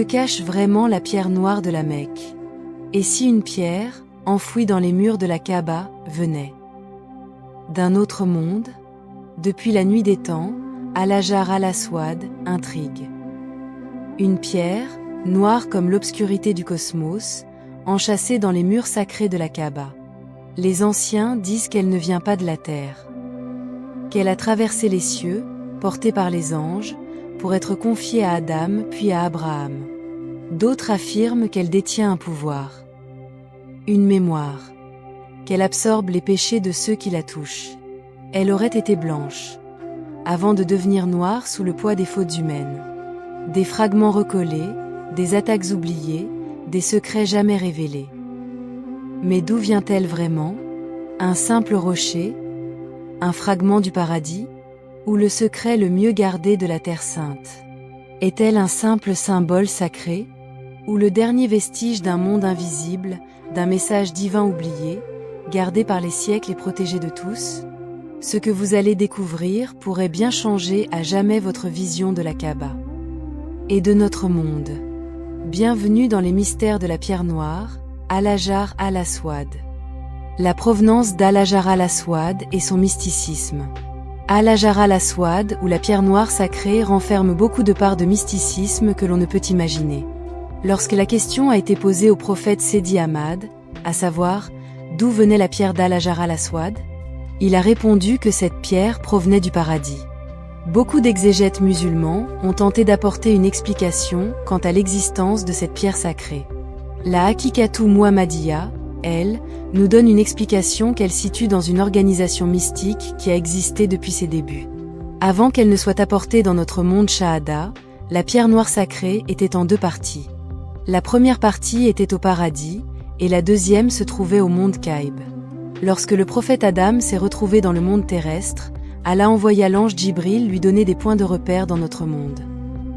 cache vraiment la pierre noire de la Mecque? Et si une pierre, enfouie dans les murs de la Kaaba, venait d'un autre monde? Depuis la nuit des temps, Al-Hajar al-Aswad intrigue. Une pierre, noire comme l'obscurité du cosmos, enchâssée dans les murs sacrés de la Kaaba. Les anciens disent qu'elle ne vient pas de la terre, qu'elle a traversé les cieux, portée par les anges, pour être confiée à Adam puis à Abraham. D'autres affirment qu'elle détient un pouvoir, une mémoire, qu'elle absorbe les péchés de ceux qui la touchent. Elle aurait été blanche, avant de devenir noire sous le poids des fautes humaines. Des fragments recollés, des attaques oubliées, des secrets jamais révélés. Mais d'où vient-elle vraiment? Un simple rocher? Un fragment du paradis? Ou le secret le mieux gardé de la Terre Sainte? Est-elle un simple symbole sacré? Ou le dernier vestige d'un monde invisible, d'un message divin oublié, gardé par les siècles et protégé de tous? Ce que vous allez découvrir pourrait bien changer à jamais votre vision de la Kaaba et de notre monde. Bienvenue dans les mystères de la pierre noire, Al-Hajar al-Aswad. La provenance d'Al-Hajar al-Aswad et son mysticisme. Al-Hajar al-Aswad, ou la pierre noire sacrée, renferme beaucoup de parts de mysticisme que l'on ne peut imaginer. Lorsque la question a été posée au prophète Sidi Ahmad, à savoir, d'où venait la pierre d'Al-Hajar al-Aswad, il a répondu que cette pierre provenait du paradis. Beaucoup d'exégètes musulmans ont tenté d'apporter une explication quant à l'existence de cette pierre sacrée. La Hakikatou Muhammadiyya, elle, nous donne une explication qu'elle situe dans une organisation mystique qui a existé depuis ses débuts. Avant qu'elle ne soit apportée dans notre monde Shahada, la pierre noire sacrée était en deux parties. La première partie était au paradis, et la deuxième se trouvait au monde Kaïb. Lorsque le prophète Adam s'est retrouvé dans le monde terrestre, Allah envoya l'ange Djibril lui donner des points de repère dans notre monde.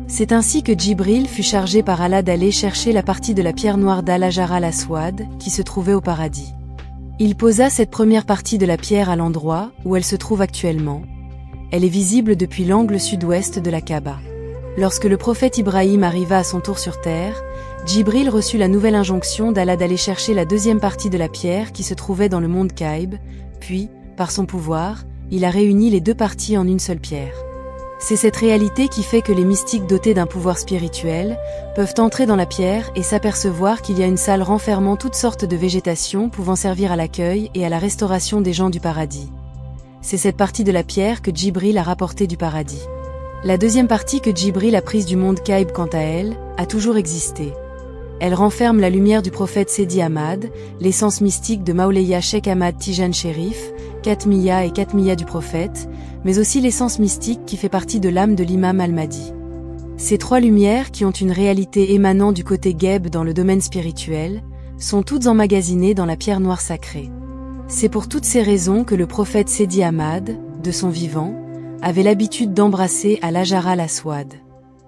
C'est ainsi que Djibril fut chargé par Allah d'aller chercher la partie de la pierre noire d'Al-Hajar al-Aswad qui se trouvait au paradis. Il posa cette première partie de la pierre à l'endroit où elle se trouve actuellement. Elle est visible depuis l'angle sud-ouest de la Kaaba. Lorsque le prophète Ibrahim arriva à son tour sur terre, Djibril reçut la nouvelle injonction d'Allah d'aller chercher la deuxième partie de la pierre qui se trouvait dans le monde Kaïb, puis, par son pouvoir, il a réuni les deux parties en une seule pierre. C'est cette réalité qui fait que les mystiques dotés d'un pouvoir spirituel peuvent entrer dans la pierre et s'apercevoir qu'il y a une salle renfermant toutes sortes de végétation pouvant servir à l'accueil et à la restauration des gens du paradis. C'est cette partie de la pierre que Djibril a rapportée du paradis. La deuxième partie que Djibril a prise du monde Kaïb, quant à elle, a toujours existé. Elle renferme la lumière du prophète Sidi Ahmad, l'essence mystique de Maouleya Cheikh Ahmad Tijan Chérif, Katmiya et Katmiya du prophète, mais aussi l'essence mystique qui fait partie de l'âme de l'imam al-Mahdi. Ces trois lumières, qui ont une réalité émanant du côté Gheb dans le domaine spirituel, sont toutes emmagasinées dans la pierre noire sacrée. C'est pour toutes ces raisons que le prophète Sidi Ahmad, de son vivant, avait l'habitude d'embrasser Al-Hajar al-Aswad.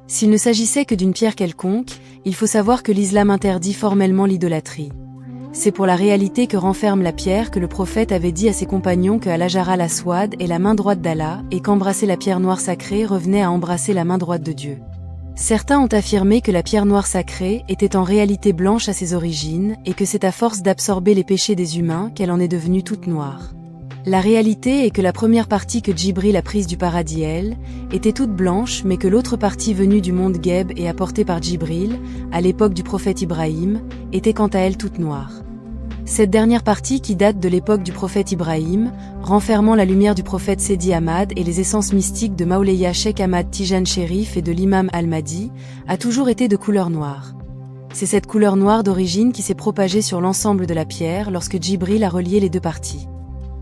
S'il ne s'agissait que d'une pierre quelconque, il faut savoir que l'islam interdit formellement l'idolâtrie. C'est pour la réalité que renferme la pierre que le prophète avait dit à ses compagnons que Al-Hajar al-Aswad est la main droite d'Allah et qu'embrasser la pierre noire sacrée revenait à embrasser la main droite de Dieu. Certains ont affirmé que la pierre noire sacrée était en réalité blanche à ses origines et que c'est à force d'absorber les péchés des humains qu'elle en est devenue toute noire. La réalité est que la première partie que Djibril a prise du paradis, elle, était toute blanche, mais que l'autre partie venue du monde Gheb et apportée par Djibril, à l'époque du prophète Ibrahim, était quant à elle toute noire. Cette dernière partie, qui date de l'époque du prophète Ibrahim, renfermant la lumière du prophète Sidi Ahmad et les essences mystiques de Maouleya Cheikh Ahmad Tijan Chérif et de l'imam al-Mahdi, a toujours été de couleur noire. C'est cette couleur noire d'origine qui s'est propagée sur l'ensemble de la pierre lorsque Djibril a relié les deux parties.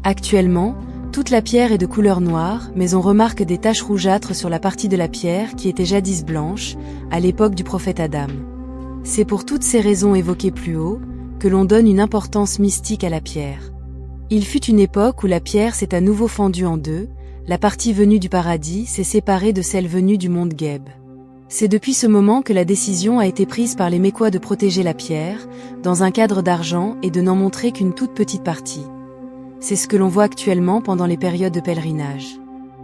Actuellement, toute la pierre est de couleur noire, mais on remarque des taches rougeâtres sur la partie de la pierre qui était jadis blanche, à l'époque du prophète Adam. C'est pour toutes ces raisons évoquées plus haut, que l'on donne une importance mystique à la pierre. Il fut une époque où la pierre s'est à nouveau fendue en deux, la partie venue du paradis s'est séparée de celle venue du monde Gheb. C'est depuis ce moment que la décision a été prise par les Mécois de protéger la pierre, dans un cadre d'argent et de n'en montrer qu'une toute petite partie. C'est ce que l'on voit actuellement pendant les périodes de pèlerinage.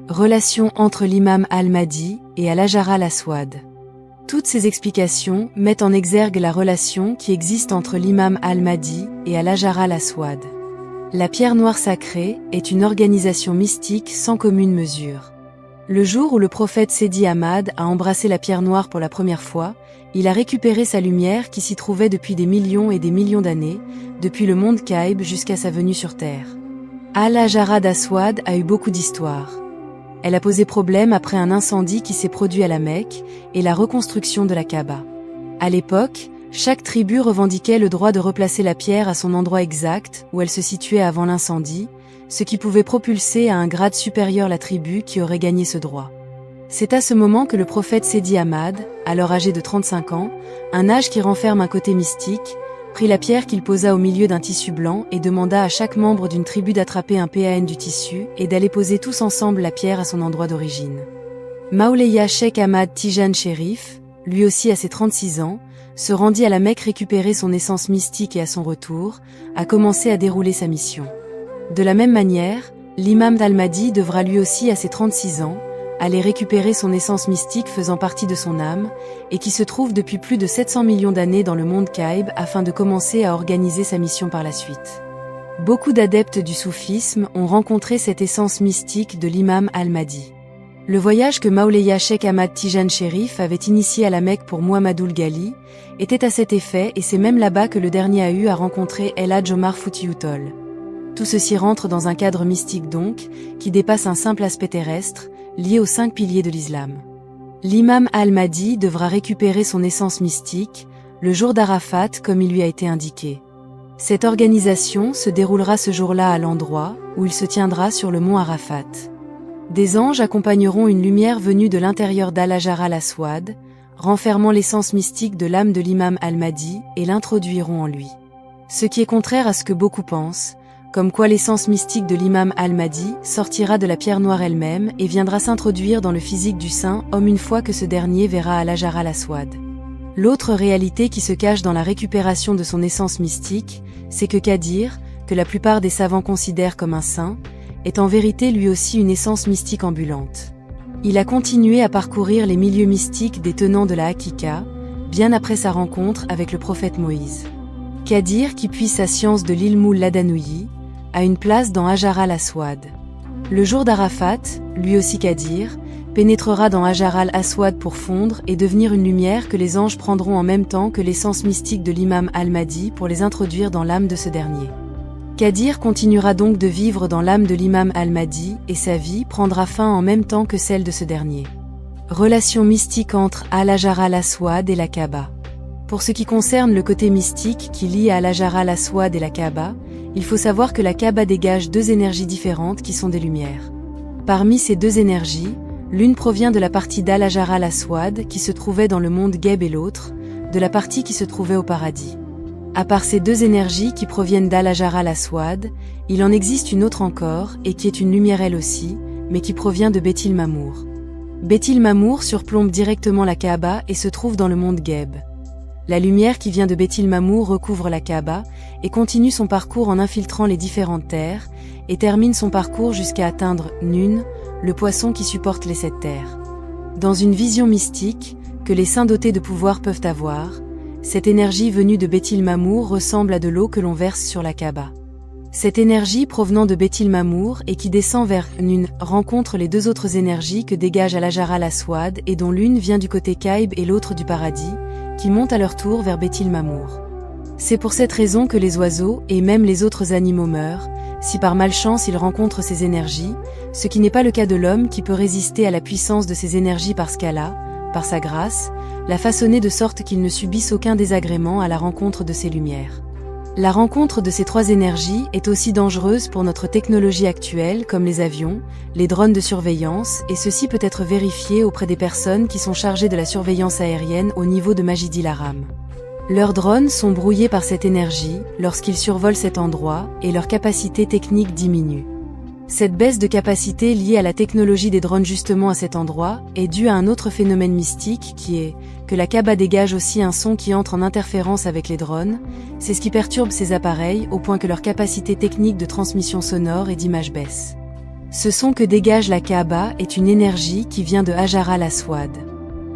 Relation entre l'imam al-Mahdi et Al-Hajar al-Aswad. Toutes ces explications mettent en exergue la relation qui existe entre l'imam al-Mahdi et Al-Hajar al-Aswad. La pierre noire sacrée est une organisation mystique sans commune mesure. Le jour où le prophète Sidi Ahmad a embrassé la pierre noire pour la première fois, il a récupéré sa lumière qui s'y trouvait depuis des millions et des millions d'années, depuis le monde Kaïb jusqu'à sa venue sur Terre. Al-Hajar al-Aswad a eu beaucoup d'histoires. Elle a posé problème après un incendie qui s'est produit à la Mecque et la reconstruction de la Kaaba. À l'époque, chaque tribu revendiquait le droit de replacer la pierre à son endroit exact où elle se situait avant l'incendie, ce qui pouvait propulser à un grade supérieur la tribu qui aurait gagné ce droit. C'est à ce moment que le prophète Sidi Ahmad, alors âgé de 35 ans, un âge qui renferme un côté mystique, prit la pierre qu'il posa au milieu d'un tissu blanc et demanda à chaque membre d'une tribu d'attraper un PAN du tissu et d'aller poser tous ensemble la pierre à son endroit d'origine. Mawleya Cheikh Ahmad Tijan Chérif, lui aussi à ses 36 ans, se rendit à la Mecque récupérer son essence mystique et à son retour, a commencé à dérouler sa mission. De la même manière, l'imam al-Mahdi devra lui aussi à ses 36 ans, aller récupérer son essence mystique faisant partie de son âme, et qui se trouve depuis plus de 700 millions d'années dans le monde Kaïb afin de commencer à organiser sa mission par la suite. Beaucoup d'adeptes du soufisme ont rencontré cette essence mystique de l'imam al-Mahdi. Le voyage que Mawleya Cheikh Ahmad Tijan Chérif avait initié à la Mecque pour Muhammadoul Ghali était à cet effet et c'est même là-bas que le dernier a eu à rencontrer El Hadj Omar Foutiyou Tall. Tout ceci rentre dans un cadre mystique donc, qui dépasse un simple aspect terrestre, lié aux 5 piliers de l'islam. L'imam al-Mahdi devra récupérer son essence mystique, le jour d'Arafat comme il lui a été indiqué. Cette organisation se déroulera ce jour-là à l'endroit où il se tiendra sur le mont Arafat. Des anges accompagneront une lumière venue de l'intérieur d'Al-Hajar al-Aswad, renfermant l'essence mystique de l'âme de l'imam al-Mahdi et l'introduiront en lui. Ce qui est contraire à ce que beaucoup pensent, comme quoi l'essence mystique de l'imam al-Mahdi sortira de la pierre noire elle-même et viendra s'introduire dans le physique du saint homme une fois que ce dernier verra Al-Hajar al-Aswad. L'autre réalité qui se cache dans la récupération de son essence mystique, c'est que Qadir, que la plupart des savants considèrent comme un saint, est en vérité lui aussi une essence mystique ambulante. Il a continué à parcourir les milieux mystiques des tenants de la Hakika, bien après sa rencontre avec le prophète Moïse. Qadir, qui puise sa science de l'ilmul ladanoui, a une place dans Hajar al-Aswad. Le jour d'Arafat, lui aussi Qadir, pénétrera dans Hajar al-Aswad pour fondre et devenir une lumière que les anges prendront en même temps que l'essence mystique de l'imam al-Mahdi pour les introduire dans l'âme de ce dernier. Qadir continuera donc de vivre dans l'âme de l'imam al-Mahdi et sa vie prendra fin en même temps que celle de ce dernier. Relation mystique entre Al-Hajar al-Aswad et la Kaaba. Pour ce qui concerne le côté mystique qui lie Al-Hajar al-Aswad et la Kaaba, il faut savoir que la Kaaba dégage 2 énergies différentes qui sont des lumières. Parmi ces 2 énergies, l'une provient de la partie d'Al-Hajar al-Aswad qui se trouvait dans le monde Gheb et l'autre, de la partie qui se trouvait au paradis. À part ces 2 énergies qui proviennent d'Al-Hajar al-Aswad, il en existe une autre encore et qui est une lumière elle aussi, mais qui provient de Beit Mamour. Beit Mamour surplombe directement la Kaaba et se trouve dans le monde Gheb. La lumière qui vient de Beit Mamour recouvre la Kaaba et continue son parcours en infiltrant les différentes terres et termine son parcours jusqu'à atteindre Nun, le poisson qui supporte les 7 terres. Dans une vision mystique, que les saints dotés de pouvoir peuvent avoir, cette énergie venue de Beit Mamour ressemble à de l'eau que l'on verse sur la Kaaba. Cette énergie provenant de Beit Mamour et qui descend vers Nun rencontre les 2 autres énergies que dégage Al-Hajar al-Aswad et dont l'une vient du côté Kaïb et l'autre du paradis, qui montent à leur tour vers Beit Mamour. C'est pour cette raison que les oiseaux et même les autres animaux meurent, si par malchance ils rencontrent ces énergies, ce qui n'est pas le cas de l'homme qui peut résister à la puissance de ces énergies parce qu'Allah, par sa grâce, l'a façonné de sorte qu'il ne subisse aucun désagrément à la rencontre de ces lumières. La rencontre de ces 3 énergies est aussi dangereuse pour notre technologie actuelle comme les avions, les drones de surveillance et ceci peut être vérifié auprès des personnes qui sont chargées de la surveillance aérienne au niveau de Majidi Laram. Leurs drones sont brouillés par cette énergie lorsqu'ils survolent cet endroit et leur capacité technique diminue. Cette baisse de capacité liée à la technologie des drones justement à cet endroit est due à un autre phénomène mystique qui est que la Kaaba dégage aussi un son qui entre en interférence avec les drones, c'est ce qui perturbe ces appareils au point que leur capacité technique de transmission sonore et d'image baisse. Ce son que dégage la Kaaba est une énergie qui vient de Hajar al-Aswad.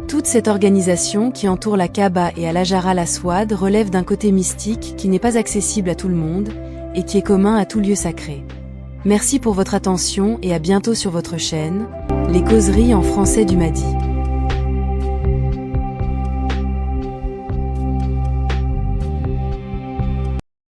Toute cette organisation qui entoure la Kaaba et Al-Hajar al-Aswad relève d'un côté mystique qui n'est pas accessible à tout le monde et qui est commun à tout lieu sacré. Merci pour votre attention et à bientôt sur votre chaîne, Les Causeries en français du Mahdi.